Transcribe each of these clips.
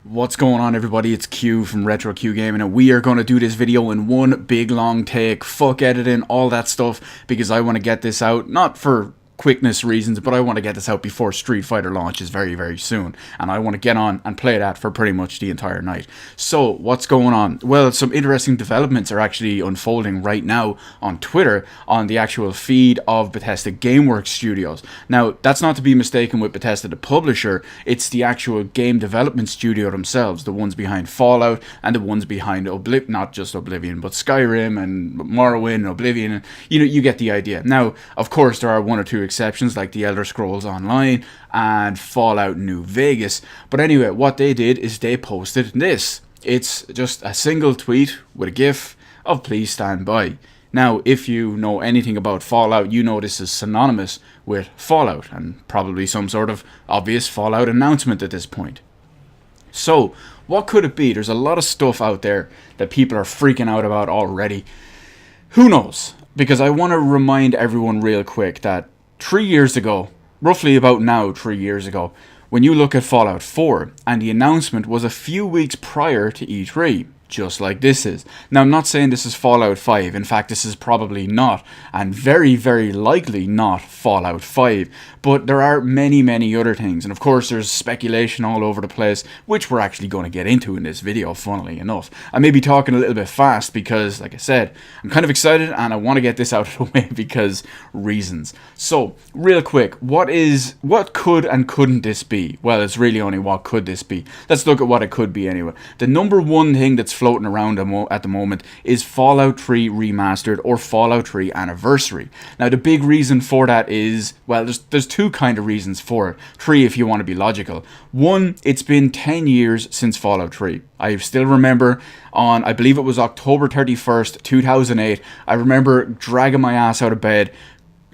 What's going on, everybody? It's Q from Retro Q Gaming, and we are going to do this video in one big long take. Fuck editing, all that stuff, because I want to get this out, not for quickness reasons, but I want to get this out before Street Fighter launches very, very soon, and I want to get on and play that for pretty much the entire night. So, what's going on? Well, some interesting developments are actually unfolding right now on Twitter, on the actual feed of Bethesda GameWorks Studios. Now, that's not to be mistaken with Bethesda the publisher, it's the actual game development studio themselves, the ones behind Fallout, and the ones behind not just Oblivion, but Skyrim, and Morrowind, and Oblivion, and you get the idea. Now, of course, there are one or two exceptions like the Elder Scrolls Online and Fallout New Vegas. But anyway, what they did is they posted this. It's just a single tweet with a gif of "please stand by." Now, if you know anything about Fallout, you know this is synonymous with Fallout and probably some sort of obvious Fallout announcement at this point. So, what could it be? There's a lot of stuff out there that people are freaking out about already. Who knows? Because I want to remind everyone real quick that 3 years ago, roughly about now 3 years ago, when you look at Fallout 4, and the announcement was a few weeks prior to E3, just like this is. Now, I'm not saying this is Fallout 5, in fact this is probably not, and very, very likely not Fallout 5, but there are many, many other things, and of course there's speculation all over the place, which we're actually going to get into in this video, funnily enough. I may be talking a little bit fast because, like I said, I'm kind of excited and I want to get this out of the way because reasons. So, real quick, what could and couldn't this be? Well, it's really only what could this be. Let's look at what it could be anyway. The number one thing that's floating around at the moment is Fallout 3 Remastered or Fallout 3 Anniversary. Now, the big reason for that is, well, there's two kind of reasons for it. Three if you want to be logical. One, it's been 10 years since Fallout 3. I still remember on, I believe it was October 31st, 2008, I remember dragging my ass out of bed,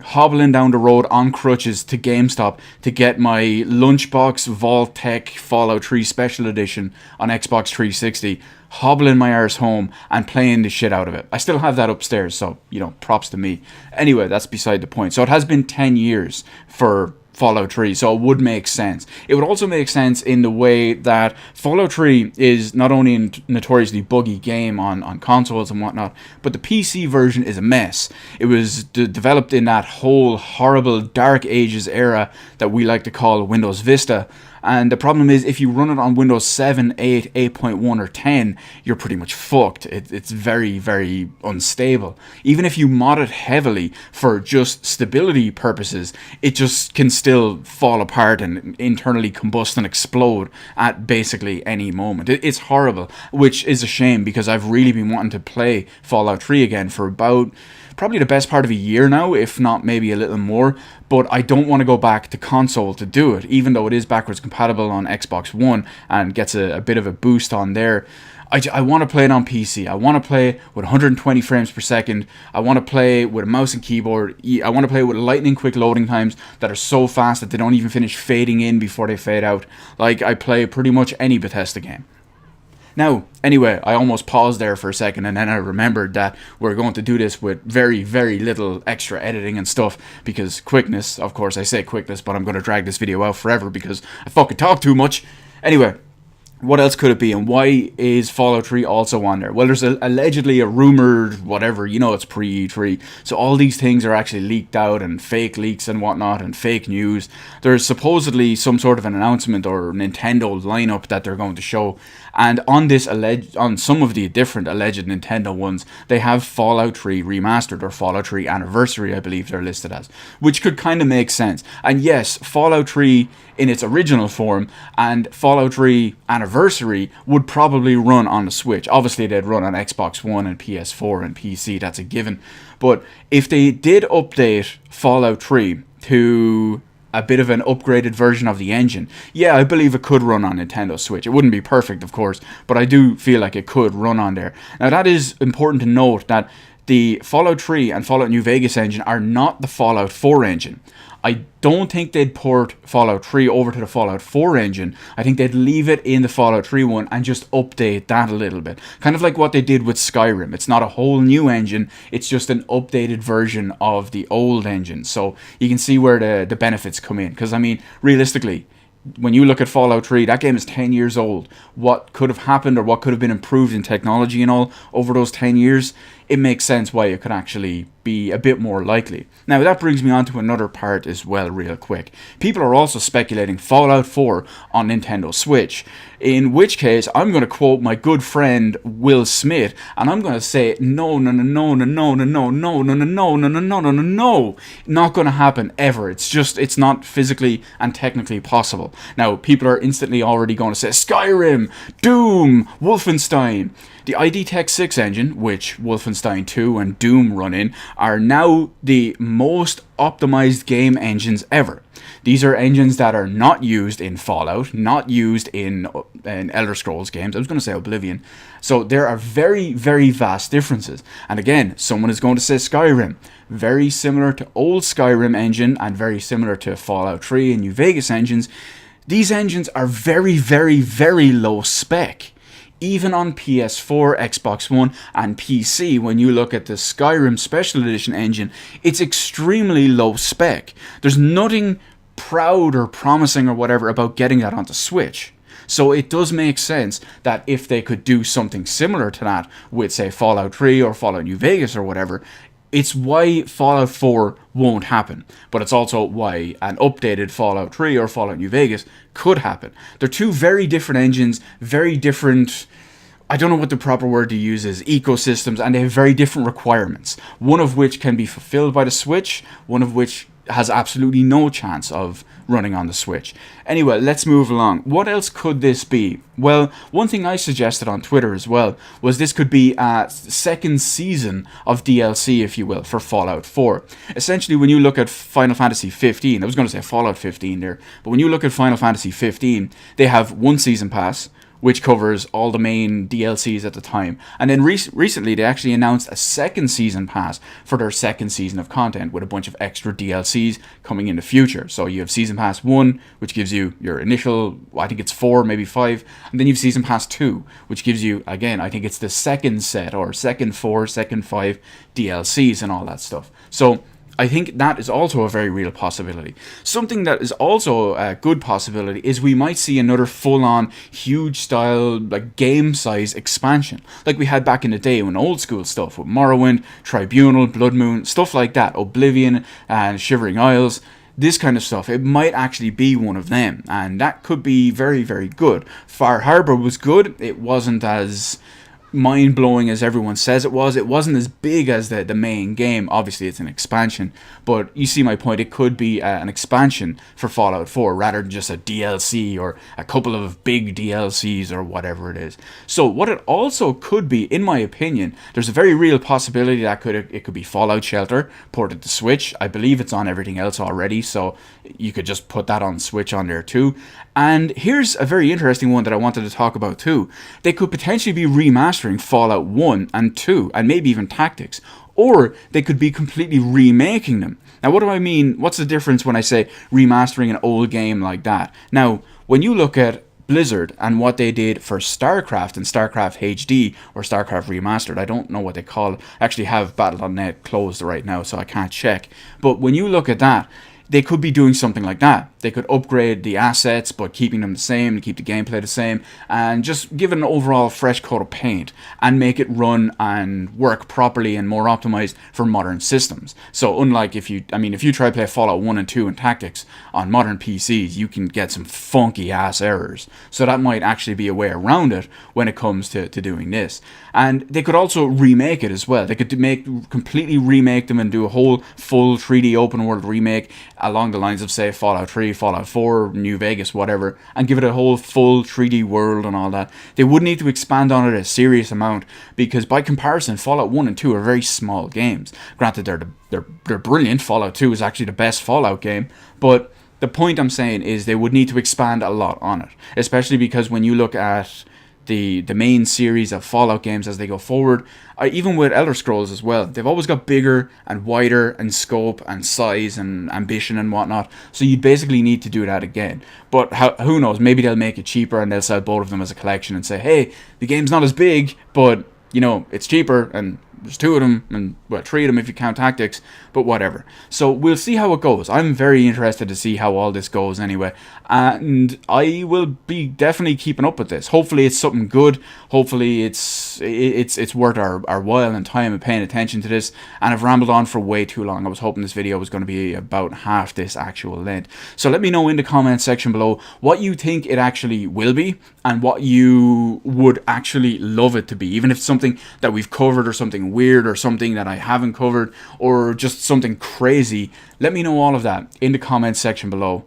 hobbling down the road on crutches to GameStop to get my Lunchbox Vault Tech Fallout 3 Special Edition on Xbox 360, hobbling my arse home and playing the shit out of it. I still have that upstairs, so, props to me. Anyway, that's beside the point. So it has been 10 years for Fallout 3, so it would make sense. It would also make sense in the way that Fallout 3 is not only a notoriously buggy game on consoles and whatnot, but the PC version is a mess. It was developed in that whole horrible Dark Ages era that we like to call Windows Vista. And the problem is, if you run it on Windows 7, 8, 8.1 or 10, you're pretty much fucked. It's very, very unstable. Even if you mod it heavily for just stability purposes, it just can still fall apart and internally combust and explode at basically any moment. It's horrible, which is a shame because I've really been wanting to play Fallout 3 again for about probably the best part of a year now, if not maybe a little more, but I don't want to go back to console to do it, even though it is backwards compatible on Xbox One and gets a bit of a boost on there. I want to play it on PC. I want to play with 120 frames per second. I want to play with a mouse and keyboard. I want to play with lightning quick loading times that are so fast that they don't even finish fading in before they fade out, like I play pretty much any Bethesda game. Now, anyway, I almost paused there for a second and then I remembered that we're going to do this with very, very little extra editing and stuff because quickness, of course I say quickness, but I'm going to drag this video out forever because I fucking talk too much. Anyway, what else could it be, and why is Fallout 3 also on there? Well, there's allegedly a rumored whatever, it's pre-E3, so all these things are actually leaked out, and fake leaks and whatnot, and fake news. There's supposedly some sort of an announcement or Nintendo lineup that they're going to show, and on some of the different alleged Nintendo ones, they have Fallout 3 Remastered or Fallout 3 Anniversary, I believe they're listed as, which could kind of make sense. And yes, Fallout 3 in its original form and Fallout 3 Anniversary would probably run on the Switch. Obviously, they'd run on Xbox One and PS4 and PC, that's a given. But if they did update Fallout 3 to a bit of an upgraded version of the engine, yeah, I believe it could run on Nintendo Switch. It wouldn't be perfect, of course, but I do feel like it could run on there. Now, that is important to note that the Fallout 3 and Fallout New Vegas engine are not the Fallout 4 engine. I don't think they'd port Fallout 3 over to the Fallout 4 engine. I think they'd leave it in the Fallout 3 one and just update that a little bit. Kind of like what they did with Skyrim. It's not a whole new engine, it's just an updated version of the old engine. So you can see where the benefits come in. Because, I mean, realistically, when you look at Fallout 3, that game is 10 years old. What could have happened or what could have been improved in technology and all over those 10 years, it makes sense why it could actually be a bit more likely. Now, that brings me on to another part as well, real quick. People are also speculating Fallout 4 on Nintendo Switch, in which case I'm going to quote my good friend Will Smith, and I'm going to say, no, not going to happen ever. It's not physically and technically possible. Now, people are instantly already going to say Skyrim, Doom, Wolfenstein. The ID Tech 6 engine, which Wolfenstein 2 and Doom run in, are now the most optimized game engines ever. These are engines that are not used in Fallout, not used in Elder Scrolls games. I was going to say Oblivion. So there are very, very vast differences. And again, someone is going to say Skyrim. Very similar to old Skyrim engine and very similar to Fallout 3 and New Vegas engines. These engines are very, very, very low spec. Even on PS4, Xbox One, and PC, when you look at the Skyrim Special Edition engine, it's extremely low spec. There's nothing proud or promising or whatever about getting that onto Switch. So it does make sense that if they could do something similar to that with, say, Fallout 3 or Fallout New Vegas or whatever, it's why Fallout 4 won't happen, but it's also why an updated Fallout 3 or Fallout New Vegas could happen. They're two very different engines, very different, I don't know what the proper word to use is, ecosystems, and they have very different requirements. One of which can be fulfilled by the Switch, one of which has absolutely no chance of running on the Switch. Anyway, let's move along. What else could this be? Well, one thing I suggested on Twitter as well was this could be a second season of DLC, if you will, for Fallout 4. Essentially, when you look at Final Fantasy 15, I was going to say Fallout 15 there, but when you look at Final Fantasy 15, they have one season pass, which covers all the main DLCs at the time. And then recently, they actually announced a second season pass for their second season of content with a bunch of extra DLCs coming in the future. So you have Season Pass 1, which gives you your initial, I think it's 4, maybe 5. And then you have Season Pass 2, which gives you, again, I think it's the second set or second 4, second 5 DLCs and all that stuff. So I think that is also a very real possibility. Something that is also a good possibility is we might see another full-on, huge-style, like game-size expansion, like we had back in the day when old school stuff with Morrowind, Tribunal, Blood Moon, stuff like that, Oblivion, and Shivering Isles. This kind of stuff, it might actually be one of them, and that could be very, very good. Far Harbor was good. It wasn't as mind-blowing as everyone says it was. It wasn't as big as the main game. Obviously it's an expansion, but you see my point. It could be an expansion for Fallout 4 rather than just a DLC or a couple of big DLCs or whatever it is. So what it also could be, in my opinion, there's a very real possibility that it could be Fallout Shelter ported to Switch. I believe it's on everything else already, so you could just put that on Switch on there too. And here's a very interesting one that I wanted to talk about too. They could potentially be remastering Fallout 1 and 2, and maybe even Tactics. Or they could be completely remaking them. Now, what do I mean? What's the difference when I say remastering an old game like that? Now, when you look at Blizzard and what they did for StarCraft and StarCraft HD or StarCraft Remastered, I don't know what they call it. I actually have Battle.net closed right now, so I can't check. But when you look at that, they could be doing something like that. They could upgrade the assets, but keeping them the same, keep the gameplay the same, and just give it an overall fresh coat of paint and make it run and work properly and more optimized for modern systems. So unlike if you try to play Fallout 1 and 2 and Tactics on modern PCs, you can get some funky ass errors. So that might actually be a way around it when it comes to doing this. And they could also remake it as well. They could completely remake them and do a whole full 3D open world remake along the lines of, say, Fallout 3, Fallout 4, New Vegas, whatever, and give it a whole full 3D world and all that. They would need to expand on it a serious amount because, by comparison, Fallout 1 and 2 are very small games. Granted, they're brilliant. Fallout 2 is actually the best Fallout game, but the point I'm saying is they would need to expand a lot on it, especially because when you look at the main series of Fallout games as they go forward, even with Elder Scrolls as well, they've always got bigger and wider in scope and size and ambition and whatnot, so you'd basically need to do that again. But who knows, maybe they'll make it cheaper and they'll sell both of them as a collection and say, hey, the game's not as big, but you know, it's cheaper and there's 2 of them, and well, 3 of them if you count Tactics, but whatever. So we'll see how it goes. I'm very interested to see how all this goes anyway. and I will be definitely keeping up with this. Hopefully it's something good. Hopefully it's worth our while and time and paying attention to this. And I've rambled on for way too long. I was hoping this video was going to be about half this actual length. So let me know in the comment section below what you think it actually will be and what you would actually love it to be, even if it's something that we've covered or something weird or something that I haven't covered or just something crazy. Let me know all of that in the comment section below.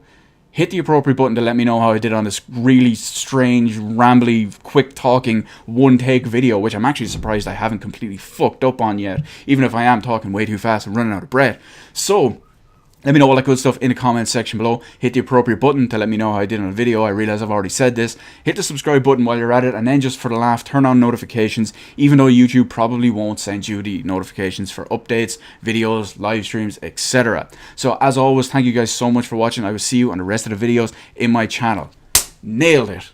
Hit the appropriate button to let me know how I did on this really strange, rambly, quick talking, one take video, which I'm actually surprised I haven't completely fucked up on yet, even if I am talking way too fast and running out of breath. So let me know all that good stuff in the comment section below. Hit the appropriate button to let me know how I did on the video. I realize I've already said this. Hit the subscribe button while you're at it, and then just for the laugh, turn on notifications, even though YouTube probably won't send you the notifications for updates, videos, live streams, etc. So as always, thank you guys so much for watching. I will see you on the rest of the videos in my channel. Nailed it.